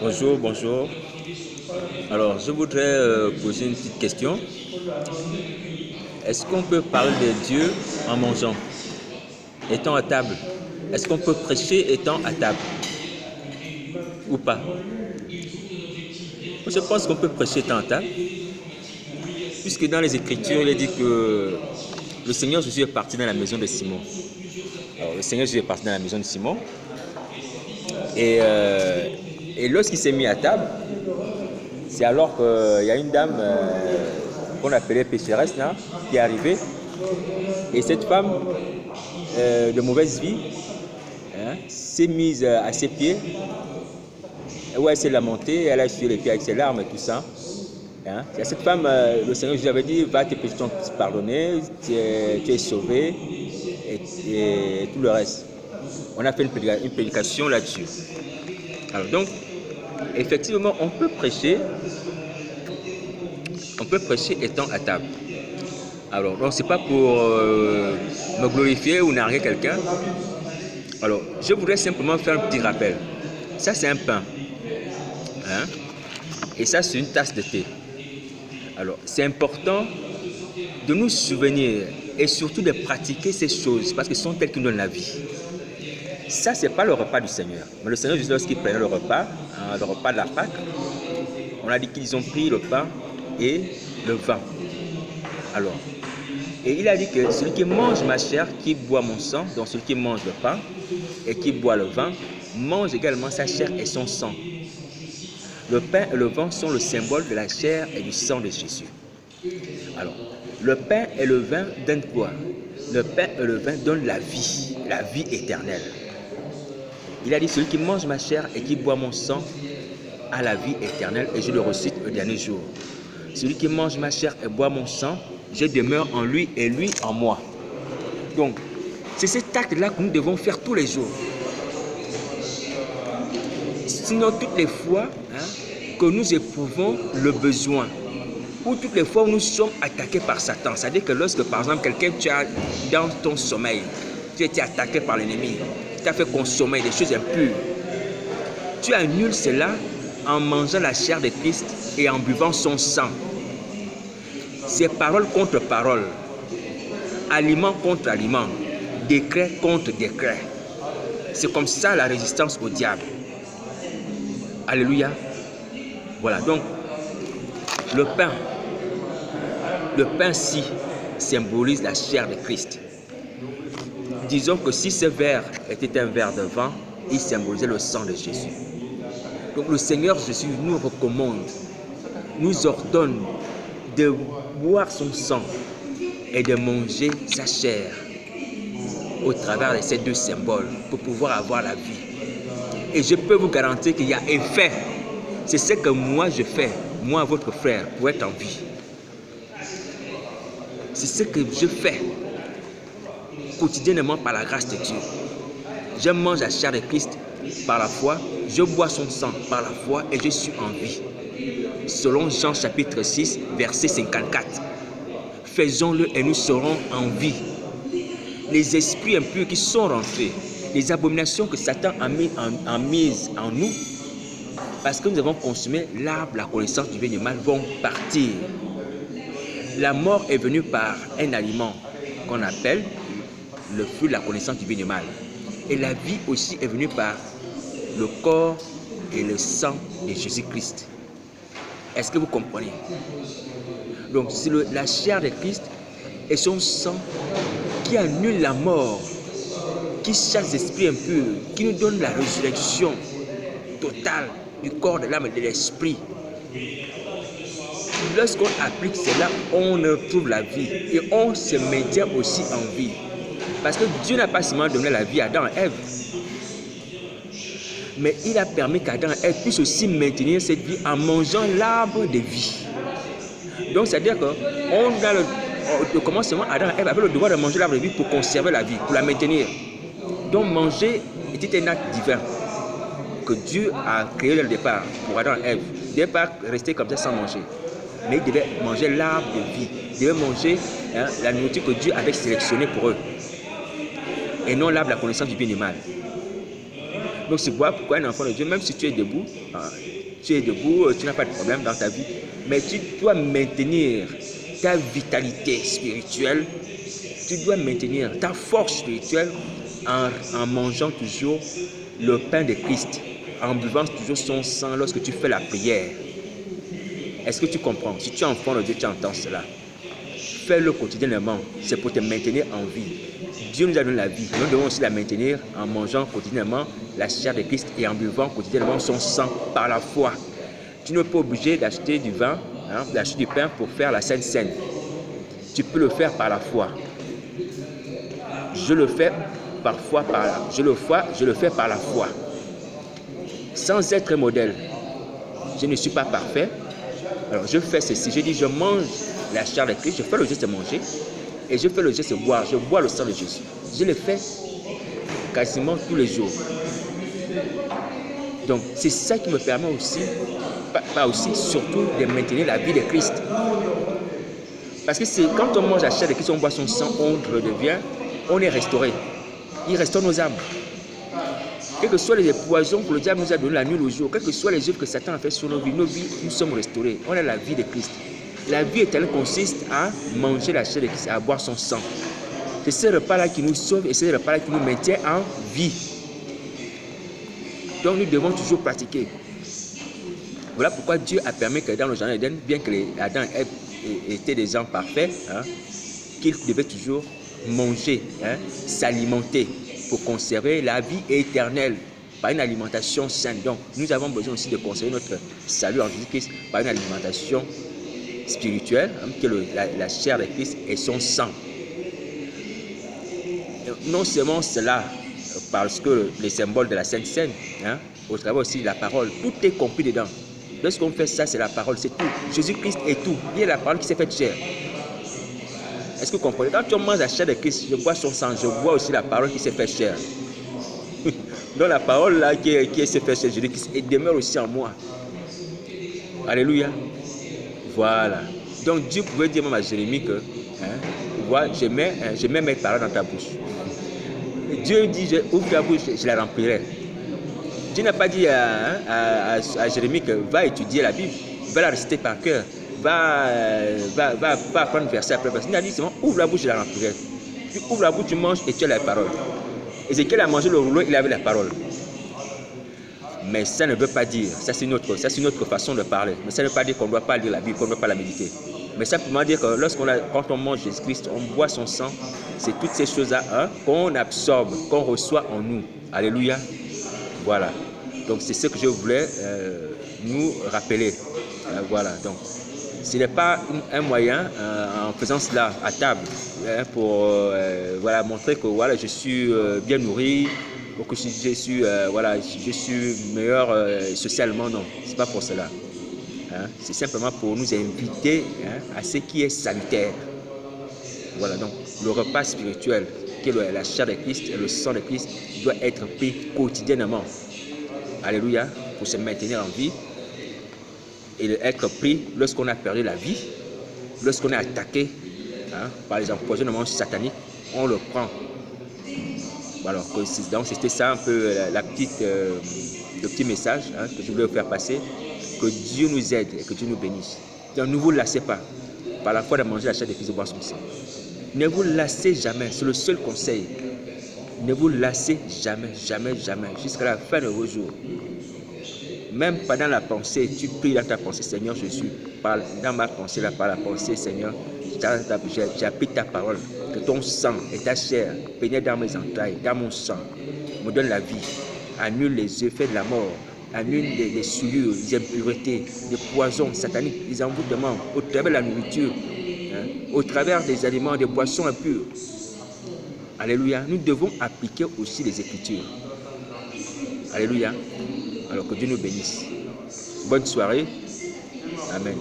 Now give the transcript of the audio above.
Bonjour, bonjour. Alors, je voudrais poser une petite question. Est-ce qu'on peut parler de Dieu en mangeant, étant à table? Est-ce qu'on peut prêcher étant à table ou pas? Je pense qu'on peut prêcher étant à table, puisque dans les Écritures, il est dit que le Seigneur Jésus est parti dans la maison de Simon. Alors, le Seigneur Jésus est parti dans la maison de Simon, et, euh, et lorsqu'il s'est mis à table, c'est alors qu'il y a une dame qu'on appelait pécheresse là, qui est arrivée. Et cette femme de mauvaise vie s'est mise à ses pieds. Ouais, elle s'est lamentée, elle a essuyé les pieds avec ses larmes et tout ça. C'est à cette femme, le Seigneur Jésus avait dit, va, tes péchés sont pardonnés, tu es sauvé et tout le reste. On a fait une prédication là-dessus. Alors donc, effectivement, on peut prêcher étant à table. Alors, donc c'est pas pour me glorifier ou narguer quelqu'un. Alors, je voudrais simplement faire un petit rappel. Ça, c'est un pain. Et ça, c'est une tasse de thé. Alors, c'est important de nous souvenir et surtout de pratiquer ces choses parce que ce sont elles qui nous donnent la vie. Ça, c'est pas le repas du Seigneur. Mais le Seigneur, juste lorsqu'il prenait le repas de la Pâque, on a dit qu'ils ont pris le pain et le vin. Alors, et il a dit que celui qui mange ma chair, qui boit mon sang, donc celui qui mange le pain et qui boit le vin, mange également sa chair et son sang. Le pain et le vin sont le symbole de la chair et du sang de Jésus. Alors, le pain et le vin donnent quoi? Le pain et le vin donnent la vie éternelle. Il a dit, celui qui mange ma chair et qui boit mon sang a la vie éternelle, et je le recite au dernier jour. Celui qui mange ma chair et boit mon sang, je demeure en lui et lui en moi. Donc, c'est cet acte-là que nous devons faire tous les jours. Sinon, toutes les fois que nous éprouvons le besoin, ou toutes les fois où nous sommes attaqués par Satan, c'est-à-dire que lorsque, par exemple, quelqu'un, tu as dans ton sommeil, tu as été attaqué par l'ennemi, tu as fait consommer des choses impures, tu annules cela en mangeant la chair de Christ et en buvant son sang. C'est parole contre parole, aliment contre aliment, décret contre décret. C'est comme ça la résistance au diable. Alléluia. Voilà, donc le pain-ci symbolise la chair de Christ. Disons que si ce verre était un verre de vin, il symbolisait le sang de Jésus. Donc le Seigneur Jésus nous recommande, nous ordonne de boire son sang et de manger sa chair au travers de ces deux symboles pour pouvoir avoir la vie. Et je peux vous garantir qu'il y a effet. C'est ce que moi je fais, moi votre frère, pour être en vie. C'est ce que je fais quotidiennement par la grâce de Dieu. Je mange la chair de Christ par la foi, je bois son sang par la foi et je suis en vie. Selon Jean chapitre 6, verset 54. Faisons-le et nous serons en vie. Les esprits impurs qui sont rentrés, les abominations que Satan a mises en nous, parce que nous avons consommé l'arbre, la connaissance du bien et du mal, vont partir. La mort est venue par un aliment qu'on appelle le fruit de la connaissance du bien et du mal. Et la vie aussi est venue par le corps et le sang de Jésus-Christ. Est-ce que vous comprenez? Donc c'est la chair de Christ et son sang qui annule la mort, qui chasse les esprits impurs, qui nous donne la résurrection totale du corps, de l'âme et de l'esprit. Lorsqu'on applique cela, on retrouve la vie et on se maintient aussi en vie. Parce que Dieu n'a pas seulement donné la vie à Adam et Ève, mais il a permis qu'Adam et Ève puissent aussi maintenir cette vie en mangeant l'arbre de vie. Donc c'est-à-dire qu'au commencement, Adam et Ève avaient le devoir de manger l'arbre de vie pour conserver la vie, pour la maintenir. Donc manger était un acte divin que Dieu a créé dès le départ pour Adam et Ève. Ils ne devaient pas rester comme ça sans manger. Mais ils devaient manger l'arbre de vie. Ils devaient manger la nourriture que Dieu avait sélectionnée pour eux. Et non l'arbre de la connaissance du bien et du mal. Donc c'est pourquoi un enfant de Dieu, même si tu es debout, tu n'as pas de problème dans ta vie, mais tu dois maintenir ta vitalité spirituelle, tu dois maintenir ta force spirituelle en mangeant toujours le pain de Christ, en buvant toujours son sang lorsque tu fais la prière. Est-ce que tu comprends? Si tu es enfant de Dieu, tu entends cela. Fais-le quotidiennement, c'est pour te maintenir en vie. Dieu nous a donné la vie, nous devons aussi la maintenir en mangeant quotidiennement la chair de Christ et en buvant quotidiennement son sang par la foi. Tu n'es pas obligé d'acheter du vin, d'acheter du pain pour faire la Sainte Seine. Tu peux le faire par la foi. Je le fais parfois je le fais par la foi. Sans être modèle. Je ne suis pas parfait. Alors je fais ceci, je dis je mange la chair de Christ, je fais le geste de manger et je fais le geste de boire, je bois le sang de Jésus. Je le fais quasiment tous les jours. Donc c'est ça qui me permet aussi, surtout de maintenir la vie de Christ. Parce que c'est quand on mange la chair de Christ, on boit son sang, on redevient, on est restauré. Il restaure nos âmes. Quels que soient les poisons que le diable nous a donné la nuit au jour, quelles que soient les œuvres que Satan a fait sur nos vies, nous sommes restaurés. On a la vie de Christ. La vie éternelle consiste à manger la chair de Christ, à boire son sang. C'est ce repas-là qui nous sauve et c'est ce repas-là qui nous maintient en vie. Donc nous devons toujours pratiquer. Voilà pourquoi Dieu a permis que dans le jardin d'Éden, bien que Adam et Ève étaient des gens parfaits, qu'ils devaient toujours manger, s'alimenter pour conserver la vie éternelle par une alimentation saine. Donc, nous avons besoin aussi de conserver notre salut en Jésus-Christ par une alimentation spirituelle, qui est la chair de Christ et son sang. Et non seulement cela, parce que les symboles de la Sainte Seine, au travers aussi de la parole, tout est compris dedans. Lorsqu'on fait ça, c'est la parole, c'est tout. Jésus-Christ est tout. Il y a la parole qui s'est faite chair. Est-ce que vous comprenez? Quand tu manges la chair de Christ, je bois son sang, je bois aussi la parole qui s'est faite chair. Donc la parole là qui s'est faite chair, Jésus-Christ, elle demeure aussi en moi. Alléluia. Voilà. Donc Dieu pouvait dire même à Jérémie que, voilà, je mets mes paroles dans ta bouche. Dieu dit, ouvre ta bouche, je la remplirai. Dieu n'a pas dit à Jérémie que va étudier la Bible, va la réciter par cœur, va apprendre verset après verset. Il a dit seulement ouvre la bouche, je la remplirai. Tu ouvres la bouche, tu manges et tu as la parole. Ézéchiel a mangé le rouleau, il avait la parole. Mais ça ne veut pas dire, ça c'est notre façon de parler, mais ça ne veut pas dire qu'on ne doit pas lire la Bible, qu'on ne doit pas la méditer. Mais simplement dire que quand on mange Jésus-Christ, on boit son sang, c'est toutes ces choses-là qu'on absorbe, qu'on reçoit en nous. Alléluia. Voilà. Donc c'est ce que je voulais nous rappeler. Voilà. Donc ce n'est pas un moyen en faisant cela à table pour montrer que voilà, je suis bien nourri, ou que je suis meilleur socialement. Non, c'est pas pour cela. C'est simplement pour nous inviter à ce qui est salutaire. Voilà. Donc le repas spirituel, qui est la chair de Christ et le sang de Christ, doit être pris quotidiennement. Alléluia, pour se maintenir en vie et être pris lorsqu'on a perdu la vie, lorsqu'on est attaqué par les empoisonnements sataniques, on le prend. Alors, donc c'était ça un peu le petit message que je voulais vous faire passer. Que Dieu nous aide et que Dieu nous bénisse. Donc, ne vous lassez pas par la foi de manger la chair de Christ et de boire son sang. Ne vous lassez jamais, c'est le seul conseil. Ne vous lassez jamais, jamais, jamais, jusqu'à la fin de vos jours. Même pendant la pensée, tu pries dans ta pensée, Seigneur Jésus, dans ma pensée, par la pensée, Seigneur, j'applique ta parole, que ton sang et ta chair pénètrent dans mes entrailles, dans mon sang, me donne la vie, annule les effets de la mort, annule les souillures, les impuretés, les poisons sataniques, les envoûtements, au travers de la nourriture, au travers des aliments, des boissons impures. Alléluia. Nous devons appliquer aussi les Écritures. Alléluia. Alors que Dieu nous bénisse. Bonne soirée. Amen.